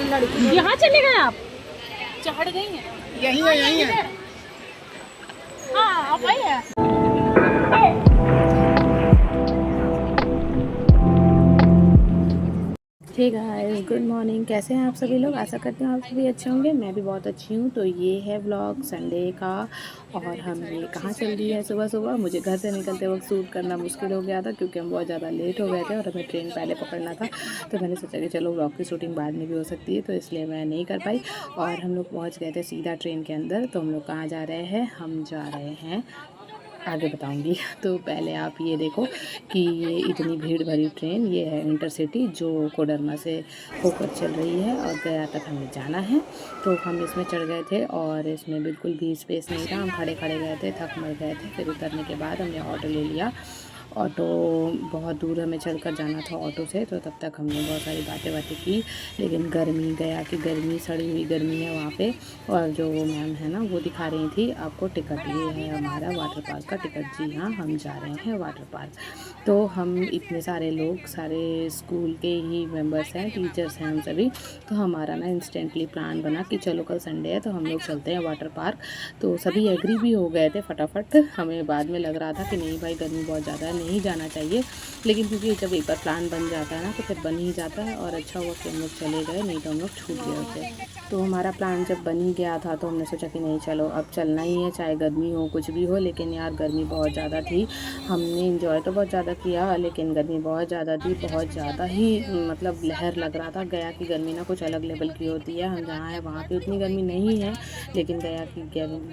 लड़की यहाँ चले गए आप? चढ़ गई है। यही है। हाँ वही है। Hey guys, good morning. कैसे हैं आप सभी लोग? आशा करते हैं आप सभी अच्छे होंगे। मैं भी बहुत अच्छी हूँ। तो ये है व्लॉग संडे का और हम ये कहाँ चल रही है सुबह सुबह। मुझे घर से निकलते वक्त शूट करना मुश्किल हो गया था क्योंकि हम बहुत ज़्यादा लेट हो गए थे और हमें ट्रेन पहले पकड़ना था। तो मैंने सोचा कि चलो व्लॉग की शूटिंग बाद में भी हो सकती है, तो इसलिए मैं नहीं कर पाई। और हम लोग पहुँच गए थे सीधा ट्रेन के अंदर। तो हम लोग कहाँ जा रहे हैं? हम जा रहे हैं, आगे बताऊंगी। तो पहले आप ये देखो कि ये इतनी भीड़ भरी ट्रेन, ये है इंटरसिटी जो कोडरमा से होकर चल रही है और गया तक हमें जाना है। तो हम इसमें चढ़ गए थे और इसमें बिल्कुल भी स्पेस नहीं था। हम खड़े खड़े गए थे, थक मर गए थे। फिर उतरने के बाद हमने ऑटो ले लिया। ऑटो बहुत दूर हमें चढ़कर जाना था ऑटो से, तो तब तक हमने बहुत सारी बातें की। लेकिन गर्मी, गया कि गर्मी, सड़ी हुई गर्मी है वहाँ पे। और जो वो मैम है ना, वो दिखा रही थी आपको टिकट, ये है हमारा वाटर पार्क का टिकट। जी हाँ, हम जा रहे हैं वाटर पार्क। तो हम इतने सारे लोग, सारे स्कूल के ही मेंबर्स हैं, टीचर्स हैं हम सभी। तो हमारा ना इंस्टेंटली प्लान बना कि चलो कल संडे है तो हम लोग चलते हैं वाटर पार्क। तो सभी एग्री भी हो गए थे फटाफट। हमें बाद में लग रहा था कि नहीं भाई, गर्मी बहुत ज़्यादा है, नहीं जाना चाहिए। लेकिन क्योंकि जब एक बार प्लान बन जाता है ना तो फिर बन ही जाता है। और अच्छा हुआ कि हम लोग चले गए, नहीं तो हम लोग छूट गए होते। तो हमारा प्लान जब बन ही गया था तो हमने सोचा कि नहीं चलो अब चलना ही है, चाहे गर्मी हो कुछ भी हो। लेकिन यार गर्मी बहुत ज़्यादा थी। हमने इंजॉय तो बहुत ज़्यादा किया लेकिन गर्मी बहुत ज़्यादा थी, बहुत ज़्यादा ही मतलब लहर लग रहा था। गया की गर्मी ना कुछ अलग लेवल की होती है। हम जहाँ है वहाँ पे उतनी गर्मी नहीं है, लेकिन गया की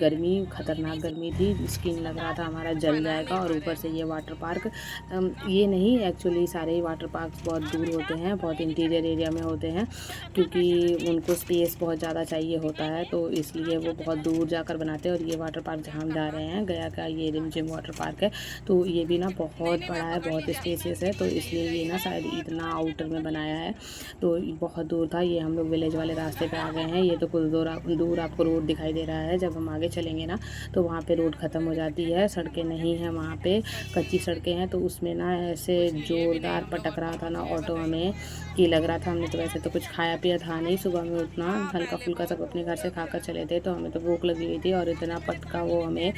गर्मी खतरनाक गर्मी थी। स्किन लग रहा था हमारा जल जाएगा। और ऊपर से ये वाटर पार्क, ये नहीं एक्चुअली सारे ही वाटर पार्क बहुत दूर होते हैं, बहुत इंटीरियर एरिया में होते हैं, क्योंकि उनको स्पेस बहुत ज़्यादा चाहिए होता है, तो इसलिए वो बहुत दूर जाकर बनाते हैं। और ये वाटर पार्क जहाँ हम जा रहे हैं, गया का ये रिमझिम वाटर पार्क है। तो ये भी ना बहुत बड़ा है, बहुत स्पेसियस है, तो इसलिए ये ना शायद इतना आउटर में बनाया है। तो बहुत दूर था। ये हम लोग विलेज वाले रास्ते पे आ गए हैं। ये तो कुछ दूर आपको रोड दिखाई दे रहा है। जब हम आगे चलेंगे ना तो वहाँ पे रोड ख़त्म हो जाती है, सड़कें नहीं हैं वहाँ पे, कच्ची सड़कें हैं। तो उसमें ना ऐसे ज़ोरदार पटक रहा था ना ऑटो हमें कि लग रहा था। हमने तो वैसे तो कुछ खाया पिया था नहीं, सुबह में उतना हल्का फुल्का सब अपने घर से खाकर चले थे, तो हमें तो भूख लगी हुई थी। और इतना पटका वो हमें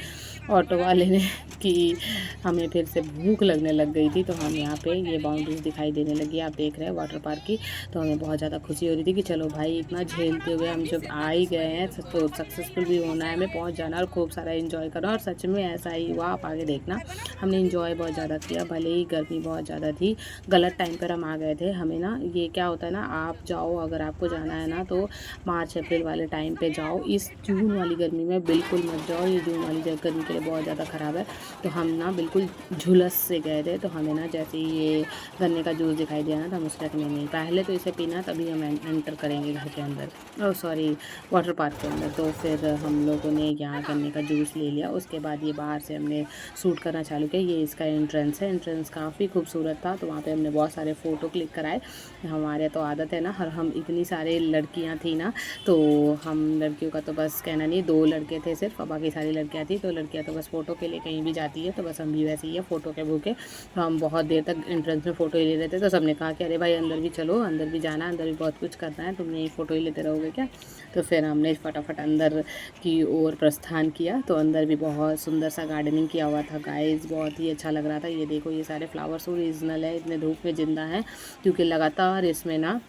ऑटो वाले ने कि हमें फिर से भूख लगने लग गई थी। तो हम यहाँ पे ये बाउंड्रीज दिखाई देने लगी, आप देख रहे हैं वाटर पार्क की। तो हमें बहुत ज़्यादा खुशी हो रही थी कि चलो भाई, इतना झेलते हुए हम जब आ ही गए हैं तो सक्सेसफुल भी होना है, हमें पहुँच जाना और खूब सारा इन्जॉय करना। और सच में ऐसा ही हुआ, आप आगे देखना। हमने इन्जॉय बहुत ज़्यादा किया, भले ही गर्मी बहुत ज़्यादा थी। गलत टाइम पर हम आ गए थे। हमें ना ये क्या होता है ना, आप जाओ, अगर आपको जाना है ना तो मार्च अप्रैल वाले टाइम पे जाओ। इस जून वाली गर्मी में बिल्कुल मत जाओ, ये जून वाली गर्मी के लिए बहुत ज़्यादा ख़राब है। तो हम ना बिल्कुल झुलस से गए थे। तो हमें ना जैसे ही ये गन्ने का जूस दिखाई दिया ना तो हम उसके रखने नहीं, पहले तो इसे पीना तभी हम एंटर करेंगे घर के अंदर, और सॉरी वाटर पार्क के अंदर। तो फिर हम लोगों ने यहाँ गन्ने का जूस ले लिया। उसके बाद ये बाहर से हमने शूट करना चालू किया। ये इसका एंट्रेंस है। एंट्रेंस काफ़ी खूबसूरत था, तो वहाँ पे हमने बहुत सारे फ़ोटो क्लिक कराए। हमारे तो आदत है ना, हर हम इतनी सारे लड़कियाँ थी ना, तो हम लड़कियों का तो बस कहना नहीं, 2 लड़के थे सिर्फ, और बाकी सारी लड़कियाँ थी। तो लड़कियाँ तो बस फ़ोटो के लिए कहीं भी जाती है, तो बस हम भी वैसे ही है, फ़ोटो के भूखे। तो हम बहुत देर तक एंट्रेंस में फ़ोटो ही ले रहे थे। तो सबने कहा कि अरे भाई अंदर भी चलो, अंदर भी जाना है, अंदर भी बहुत कुछ करना है, तुम यही फ़ोटो ही लेते रहोगे क्या? तो फिर हमने फटाफट अंदर की ओर प्रस्थान किया। तो अंदर भी बहुत सुंदर सा गार्डनिंग किया हुआ था गाइस, बहुत ही अच्छा लग रहा था। ये देखो, ये सारे फ्लावर्स ओरिजिनल है, इतने धूप में ज़िंदा हैं, क्योंकि लगातार इसमें ना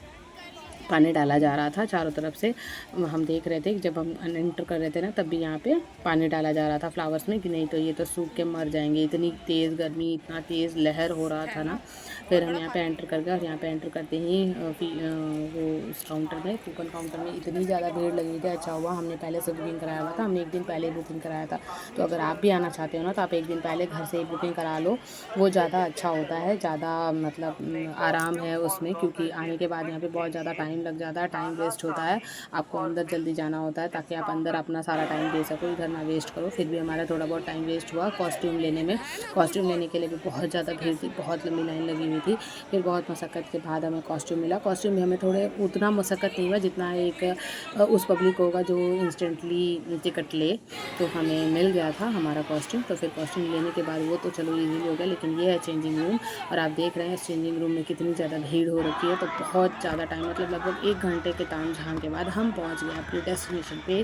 पानी डाला जा रहा था चारों तरफ से। हम देख रहे थे कि जब हम एंटर कर रहे थे ना, तब भी यहाँ पे पानी डाला जा रहा था फ्लावर्स में, कि नहीं तो ये तो सूख के मर जाएंगे। इतनी तेज़ गर्मी, इतना तेज़ लहर हो रहा था ना। फिर हम यहाँ पे एंटर कर गए और यहाँ पे एंटर करते ही वो उस काउंटर में, कूपन काउंटर में इतनी ज़्यादा भीड़ लगी थी। अच्छा हुआ हमने पहले से बुकिंग कराया हुआ था, हमने एक दिन पहले ही बुकिंग कराया था। तो अगर आप भी आना चाहते हो ना तो आप एक दिन पहले घर से ही बुकिंग करा लो, वो ज़्यादा अच्छा होता है, ज़्यादा मतलब आराम है उसमें। क्योंकि आने के बाद यहाँ पे बहुत ज़्यादा टाइम लग जाता है, टाइम वेस्ट होता है। आपको अंदर जल्दी जाना होता है ताकि आप अंदर अपना सारा टाइम दे सको, इधर ना वेस्ट करो। फिर भी हमारा थोड़ा बहुत टाइम वेस्ट हुआ कॉस्ट्यूम लेने में। कॉस्ट्यूम लेने के लिए भी बहुत ज़्यादा भीड़ थी, बहुत लंबी लाइन लगी हुई थी। फिर बहुत मशक्क़त के बाद हमें कॉस्ट्यूम मिला। कॉस्ट्यूम भी हमें थोड़े उतना मशक्क़त नहीं हुआ जितना एक उस पब्लिक होगा जो इंस्टेंटली टिकट ले। तो हमें मिल गया था हमारा कॉस्ट्यूम। तो फिर कॉस्ट्यूम लेने के बाद वो तो चलो ईज़िली हो गया। लेकिन ये है चेंजिंग रूम, और आप देख रहे हैं इस चेंजिंग रूम में कितनी ज़्यादा भीड़ हो रखी है। तो बहुत ज़्यादा टाइम, मतलब लगभग लगभग 1 घंटे के ताम-झाम के बाद हम पहुँच गए अपने डेस्टिनेशन पे।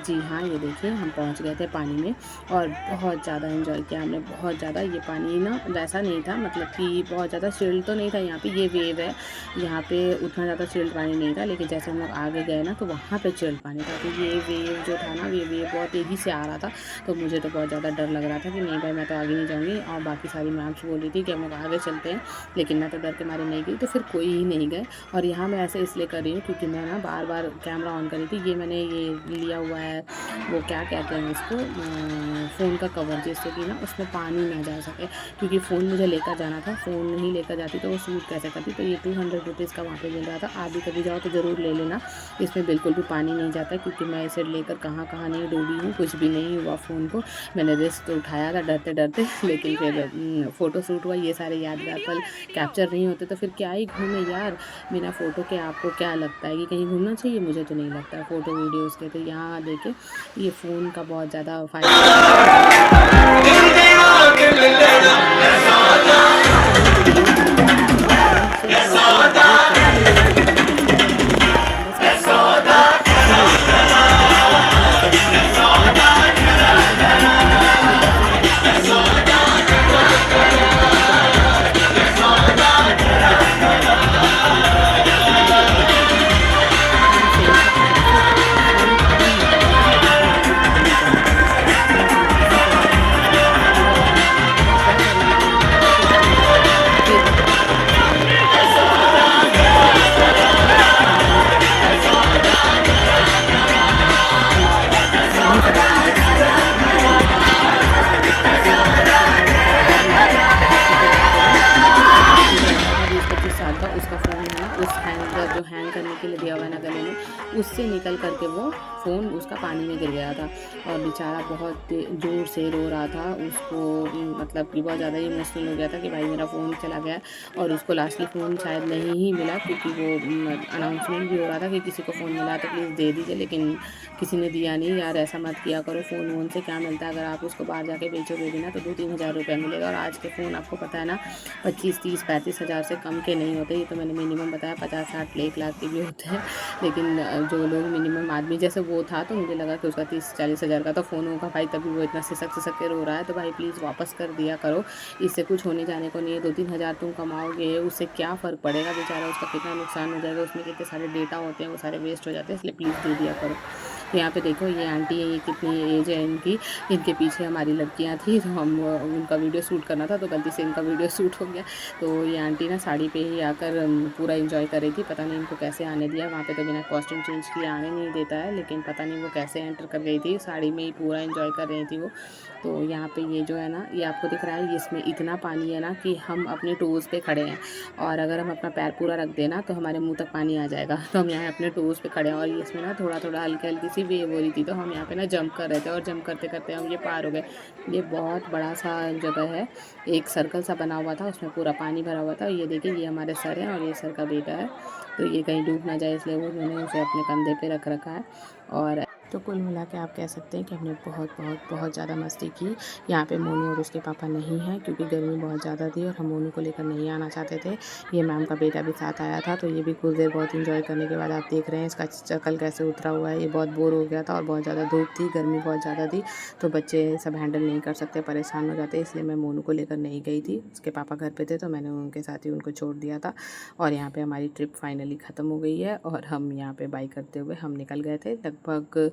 जी हाँ, ये देखिए हम पहुँच गए थे पानी में और बहुत ज़्यादा एन्जॉय किया हमने, बहुत ज़्यादा। ये पानी ना वैसा नहीं था, मतलब कि बहुत ज़्यादा चिल्ड तो नहीं था। यहाँ पे ये वेव है, यहाँ पे उतना ज़्यादा चिल्ड पानी नहीं था, लेकिन जैसे हम लोग आगे गए ना तो वहाँ पे चिल्ड पानी था। तो ये वेव जो था ना, ये वेव बहुत तेज़ी से आ रहा था, तो मुझे तो बहुत ज़्यादा डर लग रहा था कि नहीं भाई मैं तो आगे नहीं जाऊँगी। और बाकी सारी मैम्स बोल रही थी कि हम लोग आगे चलते हैं, लेकिन मैं तो डर के मारे नहीं गई, तो फिर कोई ही नहीं गए। और यहाँ मैं ऐसे इसलिए कर रही हूँ क्योंकि मैं ना बार-बार कैमरा ऑन कर रही थी। ये मैंने ये लिया हुआ है, वो क्या कहते हैं उसको, फ़ोन का कवर, जिससे कि ना उसमें पानी ना जा सके, क्योंकि फ़ोन मुझे लेकर जाना था। फ़ोन नहीं लेकर जाती तो वो शूट कैसे करती। तो ये 200 रुपीज़ का वहाँ पे मिल रहा था। आप भी कभी जाओ तो ज़रूर ले लेना। इसमें बिल्कुल भी पानी नहीं जाता, क्योंकि मैं इसे लेकर कहाँ-कहाँ नहीं डूबी हूँ, कुछ भी नहीं हुआ फ़ोन को। मैंने रिस्क तो उठाया था डरते-डरते, लेकिन फिर फ़ोटो शूट हुआ। ये सारे यादगार पल कैप्चर नहीं होते तो फिर क्या ही घूमें यार बिना फ़ोटो के। आपको क्या लगता है कि कहीं घूमना चाहिए? मुझे तो नहीं लगता फ़ोटो वीडियोज़ के। तो यहाँ देखिए ये फ़ोन का बहुत ज़्यादा साल का उसका फ़ोन है ना, उस हैंगर जो हैंग करने के लिए दिया हुआ है ना गले में, उससे निकल करके वो फ़ोन उसका पानी में गिर गया था। और बेचारा बहुत ज़ोर से रो रहा था। उसको मतलब कि बहुत ज़्यादा इमोशनल हो गया था कि भाई मेरा फ़ोन चला गया। और उसको लास्टली फ़ोन शायद नहीं ही मिला, क्योंकि वो अनाउंसमेंट भी हो रहा था कि किसी को फ़ोन मिला तो प्लीज़ दे दीजिए, लेकिन किसी ने दिया नहीं। यार ऐसा मत किया करो, फ़ोन वोन से क्या मिलता है? अगर आप उसको बाहर जाके बेचोगे भी ना तो 2-3 हज़ार रुपये मिलेगा। और आज के फ़ोन आपको पता है ना 25, 30, 35 हज़ार से कम के नहीं होते। ये तो मैंने मिनिमम बताया 50, 60, 1 लाख के भी होते हैं। लेकिन जो लोग मिनिमम आदमी जैसे वो था, तो मुझे लगा कि उसका 30-40 हज़ार का तो फ़ोन होगा भाई, तभी वो इतना सिसक के रो रहा है। तो भाई प्लीज़ वापस कर दिया करो, इससे कुछ होने जाने को नहीं है। 2-3 हज़ार तुम कमाओगे, उससे क्या फ़र्क पड़ेगा? बेचारा उसका कितना नुकसान हो जाएगा, उसमें कितने सारे डेटा होते हैं वो सारे वेस्ट हो जाते हैं, इसलिए प्लीज़ दे दिया करो। तो यहाँ पे देखो ये आंटी है, ये कितनी एज है इनकी, इनके पीछे हमारी लड़कियाँ थी, तो हम उनका वीडियो शूट करना था तो गलती से इनका वीडियो शूट हो गया। तो ये आंटी ना साड़ी पे ही आकर पूरा एंजॉय कर रही थी। पता नहीं इनको कैसे आने दिया, वहाँ पे तो बिना कॉस्ट्यूम चेंज किए आने नहीं देता है, लेकिन पता नहीं वो कैसे एंटर कर गई थी, साड़ी में ही पूरा एंजॉय कर रही थी वो। तो यहाँ पे ये जो है ना, ये आपको दिख रहा है, इसमें इतना पानी है ना कि हम अपने टोज़ पे खड़े हैं, और अगर हम अपना पैर पूरा रख दें ना तो हमारे मुँह तक पानी आ जाएगा। तो हम यहाँ अपने टोज़ पे खड़े हैं, और ये इसमें ना थोड़ा-थोड़ा हल्की-हल्की सी वेव हो रही थी, तो हम यहाँ पे ना जंप कर रहे थे, और जंप करते-करते हम ये पार हो गए। ये बहुत बड़ा-सा जगह है, एक सर्कल सा बना हुआ था, उसमें पूरा पानी भरा हुआ था। ये देखिए ये हमारे सर हैं और ये सर का बेटा है, तो ये कहीं डूब ना जाए इसलिए वो उन्होंने उसे अपने कंधे पे रख रखा है। और तो कुल मिला के आप कह सकते हैं कि हमने बहुत ज़्यादा मस्ती की। यहाँ पे मोनू और उसके पापा नहीं हैं, क्योंकि गर्मी बहुत ज़्यादा थी और हम मोनू को लेकर नहीं आना चाहते थे। ये मैम का बेटा भी साथ आया था, तो ये भी कुछ देर बहुत इंजॉय करने के बाद आप देख रहे हैं इसका शक्ल कैसे उतरा हुआ है। ये बहुत बोर हो गया था और बहुत ज़्यादा धूप थी, गर्मी बहुत ज़्यादा थी, तो बच्चे सब हैंडल नहीं कर सकते, परेशान हो जाते, इसलिए मैं मोनू को लेकर नहीं गई थी। उसके पापा घर पे थे तो मैंने उनके साथ ही उनको छोड़ दिया था। और यहाँ पे हमारी ट्रिप फाइनली ख़त्म हो गई है, और हम यहाँ पे बाय करते हुए हम निकल गए थे। लगभग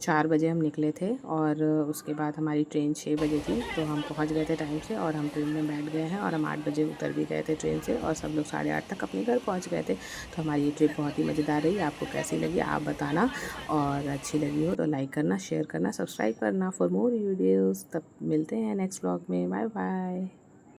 4 बजे हम निकले थे, और उसके बाद हमारी ट्रेन 6 बजे थी, तो हम पहुंच गए थे टाइम से, और हम ट्रेन में बैठ गए हैं, और हम 8 बजे उतर भी गए थे ट्रेन से, और सब लोग 8:30 तक अपने घर पहुंच गए थे। तो हमारी ये ट्रिप बहुत ही मज़ेदार रही। आपको कैसी लगी आप बताना, और अच्छी लगी हो तो लाइक करना, शेयर करना, सब्सक्राइब करना फॉर मोर वीडियोज़। तब मिलते हैं नेक्स्ट व्लॉग में। Bye bye.